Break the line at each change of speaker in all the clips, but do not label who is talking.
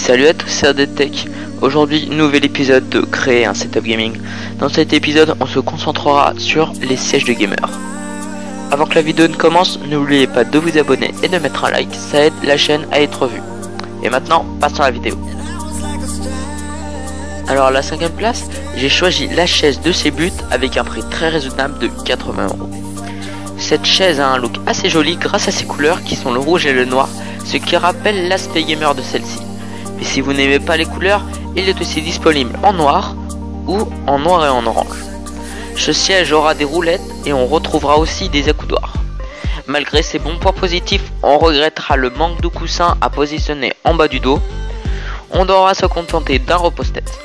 Salut à tous, c'est RDTech. Aujourd'hui, nouvel épisode de créer un setup gaming. Dans cet épisode, on se concentrera sur les sièges de gamers. Avant que la vidéo ne commence, n'oubliez pas de vous abonner et de mettre un like, ça aide la chaîne à être vue. Et maintenant, passons à la vidéo. Alors à la 5ème place, j'ai choisi la chaise de Cébut avec un prix très raisonnable de 80 €. Cette chaise a un look assez joli grâce à ses couleurs qui sont le rouge et le noir, ce qui rappelle l'aspect gamer de celle-ci. Mais si vous n'aimez pas les couleurs, il est aussi disponible en noir ou en noir et en orange. Ce siège aura des roulettes et on retrouvera aussi des accoudoirs. Malgré ses bons points positifs, on regrettera le manque de coussins à positionner en bas du dos. On devra se contenter d'un repose-tête.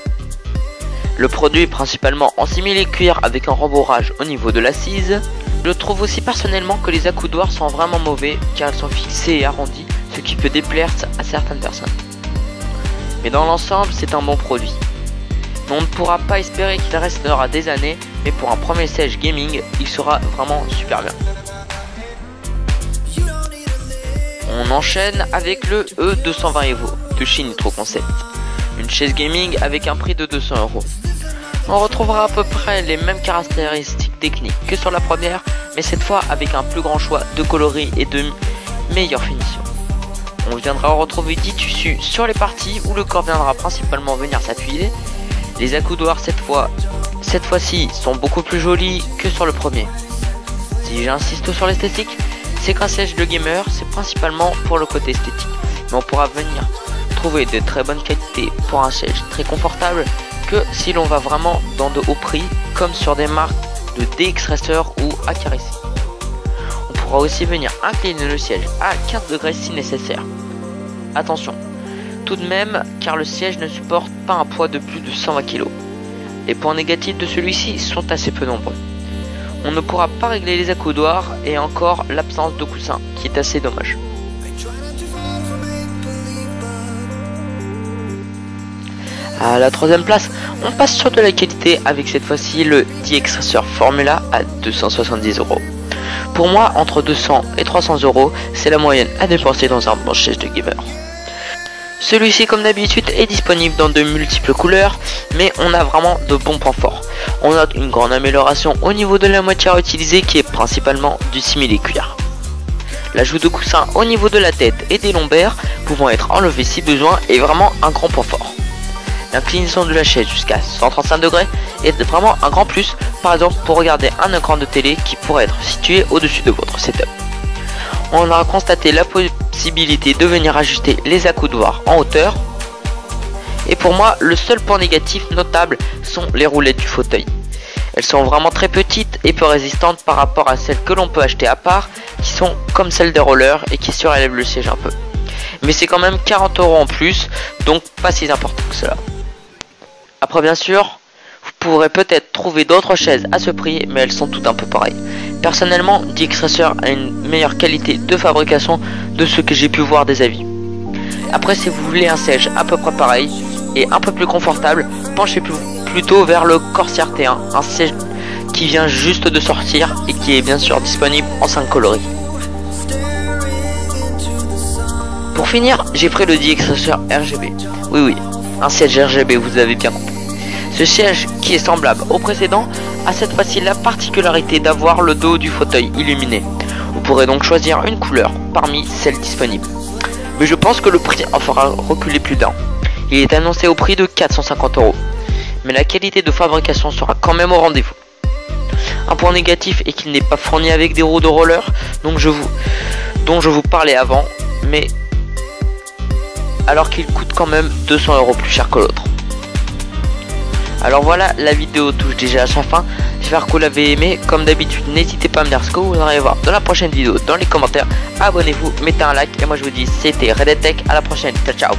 Le produit est principalement en simili-cuir avec un rembourrage au niveau de l'assise. Je trouve aussi personnellement que les accoudoirs sont vraiment mauvais car ils sont fixés et arrondis, ce qui peut déplaire à certaines personnes. Mais dans l'ensemble, c'est un bon produit. Mais on ne pourra pas espérer qu'il restera des années, mais pour un premier siège gaming, il sera vraiment super bien. On enchaîne avec le E220 Evo de chez Nitro Concept. Une chaise gaming avec un prix de 200 €. On retrouvera à peu près les mêmes caractéristiques techniques que sur la première, mais cette fois avec un plus grand choix de coloris et de meilleure finition. On viendra retrouver 10 tissus sur les parties où le corps viendra principalement venir s'appuyer. Les accoudoirs cette fois-ci sont beaucoup plus jolis que sur le premier. Si j'insiste sur l'esthétique, c'est qu'un siège de gamer c'est principalement pour le côté esthétique, mais on pourra venir trouver de très bonnes qualités pour un siège très confortable que si l'on va vraiment dans de hauts prix comme sur des marques de DX Racer ou Acarici. On pourra aussi venir incliner le siège à 15 degrés si nécessaire. Attention, tout de même car le siège ne supporte pas un poids de plus de 120 kg. Les points négatifs de celui-ci sont assez peu nombreux. On ne pourra pas régler les accoudoirs et encore l'absence de coussin qui est assez dommage. À la 3ème place, on passe sur de la qualité avec cette fois-ci le DX Racer Formula à 270 €. Pour moi, entre 200 et 300 €, c'est la moyenne à dépenser dans un bon siège de gamer. Celui-ci, comme d'habitude, est disponible dans de multiples couleurs, mais on a vraiment de bons points forts. On note une grande amélioration au niveau de la matière utilisée qui est principalement du simili-cuir. L'ajout de coussins au niveau de la tête et des lombaires pouvant être enlevés si besoin est vraiment un grand point fort. L'inclinaison de la chaise jusqu'à 135 degrés est vraiment un grand plus, par exemple pour regarder un écran de télé qui pourrait être situé au-dessus de votre setup. On aura constaté la possibilité de venir ajuster les accoudoirs en hauteur. Et pour moi, le seul point négatif notable sont les roulettes du fauteuil. Elles sont vraiment très petites et peu résistantes par rapport à celles que l'on peut acheter à part, qui sont comme celles des rollers et qui surélèvent le siège un peu. Mais c'est quand même 40 € en plus, donc pas si important que cela. Après bien sûr, vous pourrez peut-être trouver d'autres chaises à ce prix, mais elles sont toutes un peu pareilles. Personnellement, DX Racer a une meilleure qualité de fabrication de ce que j'ai pu voir des avis. Après, si vous voulez un siège à peu près pareil et un peu plus confortable, penchez plutôt vers le Corsair T1, un siège qui vient juste de sortir et qui est bien sûr disponible en 5 coloris. Pour finir, j'ai pris le DX Racer RGB. Oui, un siège RGB, vous avez bien compris. Ce siège, qui est semblable au précédent, a cette fois-ci la particularité d'avoir le dos du fauteuil illuminé. Vous pourrez donc choisir une couleur parmi celles disponibles. Mais je pense que le prix en fera reculer plus d'un. Il est annoncé au prix de 450 €. Mais la qualité de fabrication sera quand même au rendez-vous. Un point négatif est qu'il n'est pas fourni avec des roues de roller, dont je vous parlais avant, mais alors qu'il coûte quand même 200 € plus cher que l'autre. Alors voilà, la vidéo touche déjà à sa fin. J'espère que vous l'avez aimé. Comme d'habitude, n'hésitez pas à me dire ce que vous voudrez voir dans la prochaine vidéo dans les commentaires. Abonnez-vous, mettez un like et moi je vous dis c'était RDTech. À la prochaine, ciao ciao.